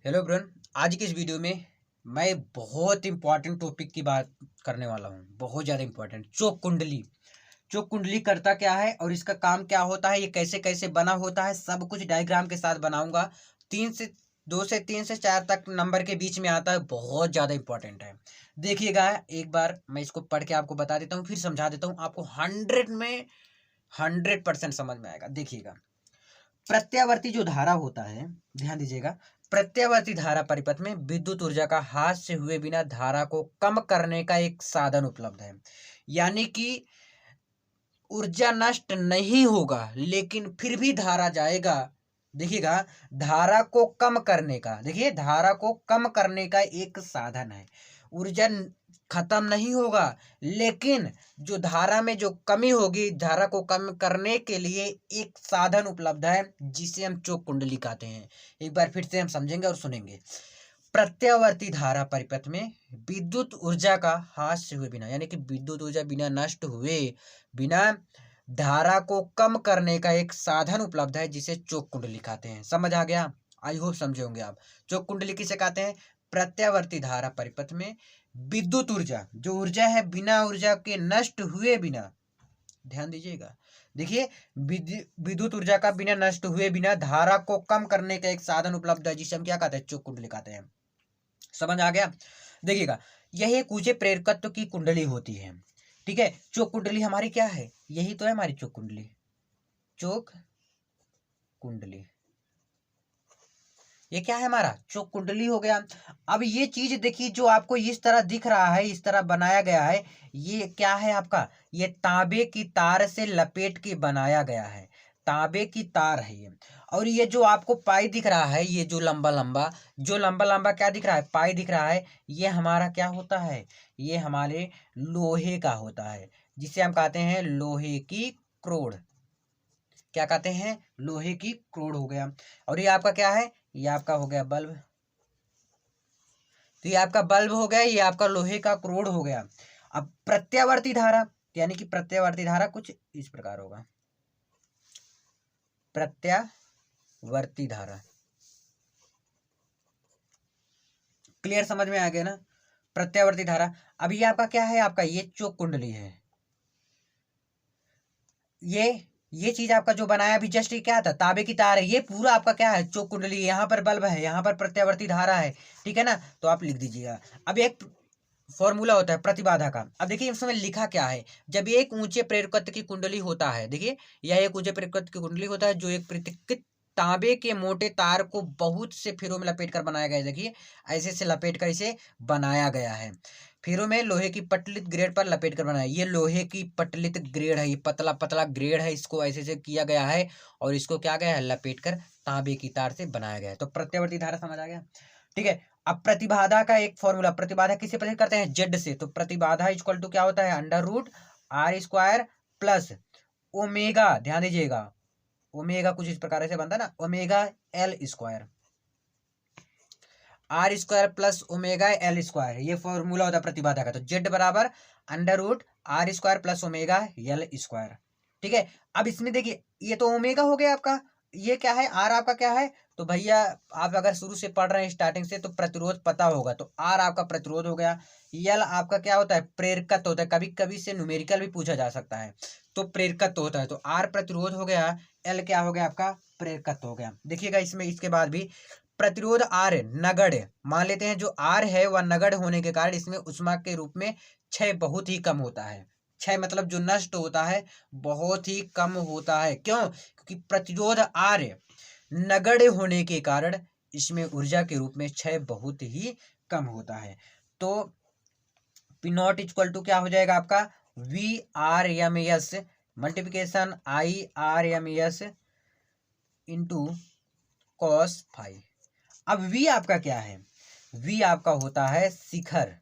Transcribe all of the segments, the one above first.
Hello ब्रन। आज की इस वीडियो में मैं बहुत इंपॉर्टेंट टॉपिक की बात करने वाला हूँ। बहुत ज़्यादा इंपॉर्टेंट। चोक कुंडली। चोक कुंडली करता क्या है और इसका काम क्या होता है, ये कैसे कैसे बना होता है, सब कुछ डायग्राम के साथ बनाऊंगा। 2 से 3 से 4 तक नंबर के बीच में आता है। बहुत ज़्यादा इंपॉर्टेंट है। देखिएगा, एक बार मैं इसको पढ़ के आपको बता देता हूँ, फिर समझा देता हूँ। आपको 100% समझ में आएगा। देखिएगा, प्रत्यावर्ती जो धारा होता है, ध्यान दीजिएगा। प्रत्यावर्ती धारा परिपथ में विद्युत ऊर्जा का हाथ से हुए बिना धारा को कम करने का एक साधन उपलब्ध है। यानी कि ऊर्जा नष्ट नहीं होगा लेकिन फिर भी धारा जाएगा। देखिएगा, धारा को कम करने का, देखिए धारा को कम करने का एक साधन है। ऊर्जा खत्म नहीं होगा लेकिन जो धारा में जो कमी होगी, धारा को कम करने के लिए एक साधन उपलब्ध है जिसे हम चोक कुंडली कहते हैं। एक बार फिर से हम समझेंगे और सुनेंगे। प्रत्यावर्ती धारा परिपथ में विद्युत ऊर्जा का हाथ से हुए बिना, यानी कि विद्युत ऊर्जा बिना नष्ट हुए बिना धारा को कम करने का एक साधन उपलब्ध है जिसे चोक कुंडली कहते हैं। समझ आ गया? आई होप समझे होंगे आप। चोक कुंडली किसे कहते हैं? प्रत्यावर्ती धारा परिपथ में विद्युत ऊर्जा, जो ऊर्जा है बिना ऊर्जा के नष्ट हुए बिना, ध्यान दीजिएगा, देखिए विद्युत ऊर्जा का बिना नष्ट हुए बिना धारा को कम करने का एक साधन उपलब्ध है जिसे हम क्या कहते हैं? चोक कुंडली कहते हैं। समझ आ गया? देखिएगा, यह एक ऊंचे प्रेरकत्व की कुंडली होती है। ठीक है, चोक कुंडली हमारी क्या है? यही तो है हमारी चोक कुंडली। चोक कुंडली ये क्या है? हमारा चोक कुंडली हो गया। अब ये चीज देखिए, जो आपको इस तरह दिख रहा है, इस तरह बनाया गया है, ये क्या है आपका? ये तांबे की तार से लपेट के बनाया गया है। तांबे की तार है ये। और ये जो आपको पाई दिख रहा है, ये जो लंबा लंबा, जो लंबा लंबा क्या दिख रहा है? पाई दिख रहा है। ये हमारा क्या होता है? ये हमारे लोहे का होता है, जिसे हम कहते हैं लोहे की क्रोड। क्या कहते हैं? लोहे की क्रोड हो गया। और ये आपका क्या है? ये आपका हो गया बल्ब। तो ये आपका बल्ब हो गया, ये आपका लोहे का क्रोड हो गया। अब प्रत्यावर्ती धारा, यानी कि प्रत्यावर्ती धारा कुछ इस प्रकार होगा। प्रत्यावर्ती धारा क्लियर, समझ में आ गया ना? प्रत्यावर्ती धारा। अब ये आपका क्या है? आपका ये चोक कुंडली है। ये चीज आपका जो बनाया अभी जस्ट, ये क्या था? तांबे की तार है। ये पूरा आपका क्या है? चोक कुंडली। यहाँ पर बल्ब है, यहाँ पर प्रत्यावर्ती धारा है। ठीक है ना? तो आप लिख दीजिएगा। अब एक फॉर्मूला होता है प्रतिबाधा का। अब देखिए इसमें लिखा क्या है। जब एक ऊंचे प्रेरकत्व की कुंडली होता है, देखिए यह एक ऊंचे प्रेरकत्व की कुंडली होता है जो एक पृथक्कृत तांबे के मोटे तार को बहुत से फेरों में लपेट कर बनाया गया है। देखिए ऐसे से लपेट कर इसे बनाया गया है। फेरों में लोहे की पटलित ग्रेड पर लपेट कर बनाया। ये लोहे की पटलित ग्रेड है, ये पतला पतला ग्रेड है, इसको ऐसे से किया गया है और इसको क्या गया है? लपेट कर तांबे की तार से बनाया गया है। तो प्रत्यावर्ती धारा समझ आ गया? ठीक है। अब प्रतिबाधा का एक फॉर्मूला, प्रतिबाधा किसे प्रकट करते हैं? जेड से। तो प्रतिबाधा इक्वल टू क्या होता है? √r² प्लस ओमेगा, ध्यान दीजिएगा, ओमेगा कुछ इस प्रकार से बनता है ना, omega L square, r² plus omega L square, ये फॉर्मूला होता है प्रतिबाधा का। तो जेड बराबर √r² plus omega L square. ठीक है। अब इसमें देखिए, ये तो ओमेगा हो गया आपका, ये क्या है? आर आपका क्या है? तो भैया आप अगर शुरू से पढ़ रहे हैं स्टार्टिंग से तो प्रतिरोध पता होगा। तो आर आपका प्रतिरोध हो गया। यल आपका क्या होता है? प्रेरकत्व होता है। कभी कभी से न्यूमेरिकल भी पूछा जा सकता है। तो प्रेरकत्व होता है। तो आर प्रतिरोध हो गया, एल क्या हो गया आपका? प्रेरकत्व हो गया। देखिएगा इसमें इसके बाद भी प्रतिरोध आर नगण्य मान लेते हैं। जो आर है वह नगण्य होने के कारण इसमें ऊष्मा के रूप में क्षय बहुत ही कम होता है। क्षय मतलब जो नष्ट होता है बहुत ही कम होता है। क्यों? क्योंकि प्रतिरोध आर नगण्य होने के कारण इसमें ऊर्जा के रूप में क्षय बहुत ही कम होता है। तो पी नॉट इक्वल टू क्या हो जाएगा आपका? VRMS multiplication IRMS into cos five. अब V आपका क्या है? V आपका होता है शिखर।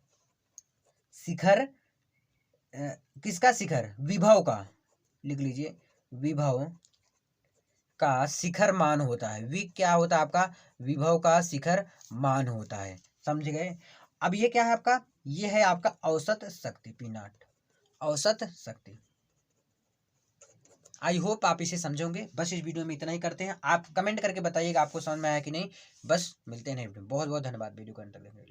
शिखर किसका शिखर? विभव का। लिख लीजिए, विभव का शिखर मान होता है। V क्या होता है आपका? विभव का शिखर मान होता है। समझ गए? अब ये क्या है आपका? ये है आपका औसत शक्ति, P0, औसत शक्ति। आई होप आप इसे समझोगे। बस इस वीडियो में इतना ही करते हैं। आप कमेंट करके बताइएगा आपको समझ में आया कि नहीं। बस मिलते हैं नेक्स्ट वीडियो में। बहुत बहुत धन्यवाद वीडियो को अंत तक देखने के लिए।